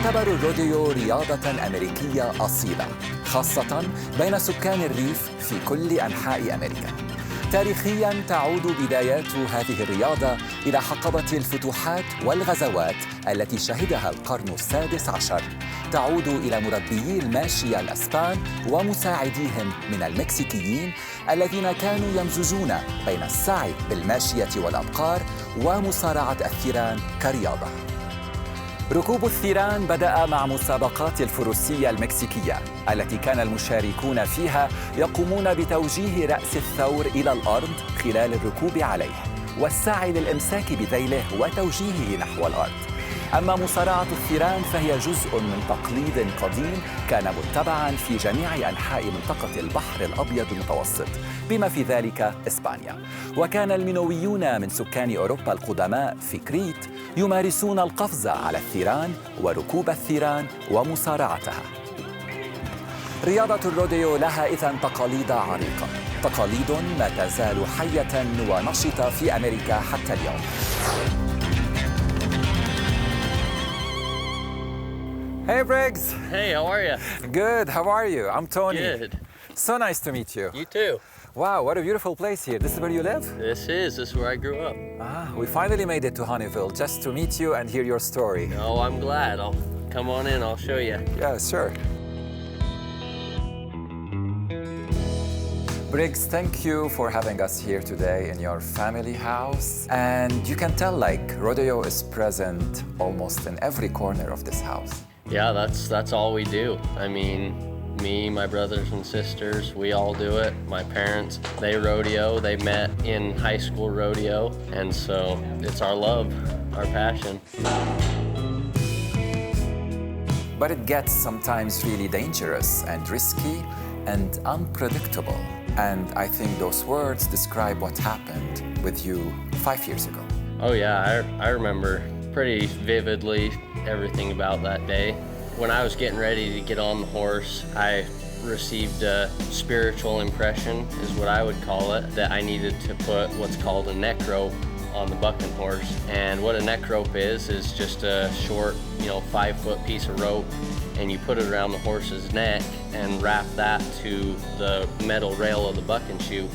يعتبر الروديو رياضة أمريكية أصيلة، خاصة بين سكان الريف في كل أنحاء أمريكا. تاريخياً تعود بدايات هذه الرياضة إلى حقبة الفتوحات والغزوات التي شهدها القرن السادس عشر. تعود إلى مربيي الماشية الأسبان ومساعديهم من المكسيكيين الذين كانوا يمزجون بين السعي بالماشية والأبقار ومصارعة الثيران كرياضة. ركوب الثيران بدأ مع مسابقات الفروسية المكسيكية التي كان المشاركون فيها يقومون بتوجيه رأس الثور إلى الأرض خلال الركوب عليه والسعي للإمساك بذيله وتوجيهه نحو الأرض. أما مصارعة الثيران فهي جزء من تقليد قديم كان متبعاً في جميع أنحاء منطقة البحر الأبيض المتوسط بما في ذلك إسبانيا. وكان المينويون من سكان أوروبا القدماء في كريت يمارسون القفز على الثيران وركوب الثيران ومصارعتها. رياضة الروديو لها إذن تقاليد عريقة، تقاليد ما تزال حية ونشطة في أمريكا حتى اليوم. Hey Briggs! Hey, how are you? Good, how are you? I'm Tony. Good. So nice to meet you. You too. Wow, what a beautiful place here. This is where you live? This is where I grew up. We finally made it to Honeyville just to meet you and hear your story. Oh, I'm glad. I'll come on in, I'll show you. Yeah, sure. Briggs, thank you for having us here today in your family house. And you can tell rodeo is present almost in every corner of this house. Yeah, that's all we do. I mean, me, my brothers and sisters, we all do it. My parents, they rodeo. They met in high school rodeo. And so it's our love, our passion. But it gets sometimes really dangerous and risky and unpredictable. And I think those words describe what happened with you 5 years ago. Oh yeah, I remember pretty vividly everything about that day. When I was getting ready to get on the horse, I received a spiritual impression, is what I would call it, that I needed to put what's called a neck rope on the bucking horse. And what a neck rope is just a short, 5-foot piece of rope, and you put it around the horse's neck and wrap that to the metal rail of the bucking chute,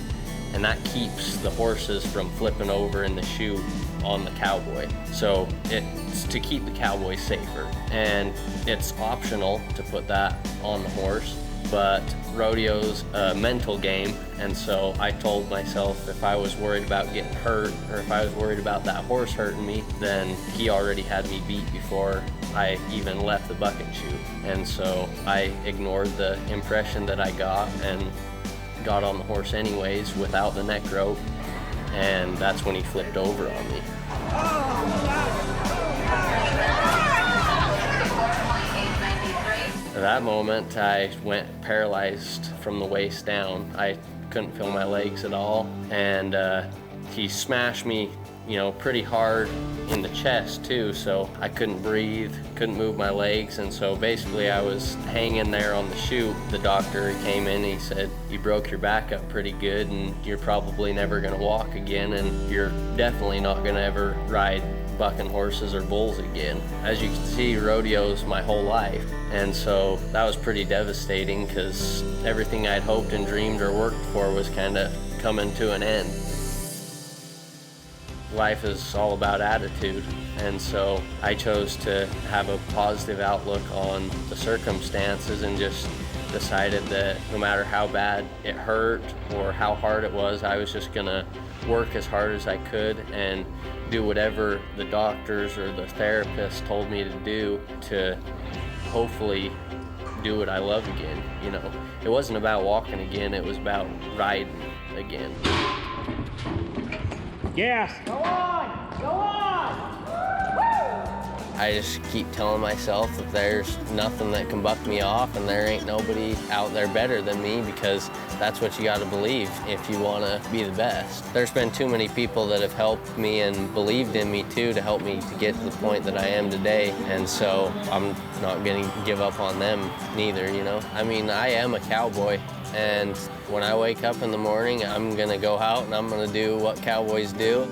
and that keeps the horses from flipping over in the chute on the cowboy. So it's to keep the cowboy safer, and it's optional to put that on the horse, but rodeo's a mental game, and so I told myself if I was worried about getting hurt or if I was worried about that horse hurting me, then he already had me beat before I even left the bucking chute. And so I ignored the impression that I got and got on the horse anyways without the neck rope, and that's when he flipped over on me. At that moment, I went paralyzed from the waist down. I couldn't feel my legs at all, and he smashed me, pretty hard in the chest too, so I couldn't breathe, couldn't move my legs, and so basically I was hanging there on the chute. The doctor came in and he said, "You broke your back up pretty good, and you're probably never gonna walk again, and you're definitely not gonna ever ride bucking horses or bulls again." As you can see, rodeo's my whole life, and so that was pretty devastating because everything I'd hoped and dreamed or worked for was kind of coming to an end. Life is all about attitude, and so I chose to have a positive outlook on the circumstances and just decided that no matter how bad it hurt or how hard it was, I was just gonna work as hard as I could and do whatever the doctors or the therapists told me to do to hopefully do what I love again. It wasn't about walking again, it was about riding again. Yes. Go on! Go on! I just keep telling myself that there's nothing that can buck me off, and there ain't nobody out there better than me, because that's what you got to believe if you want to be the best. There's been too many people that have helped me and believed in me too to help me to get to the point that I am today, and so I'm not going to give up on them neither, I mean, I am a cowboy, and when I wake up in the morning, I'm going to go out and I'm going to do what cowboys do.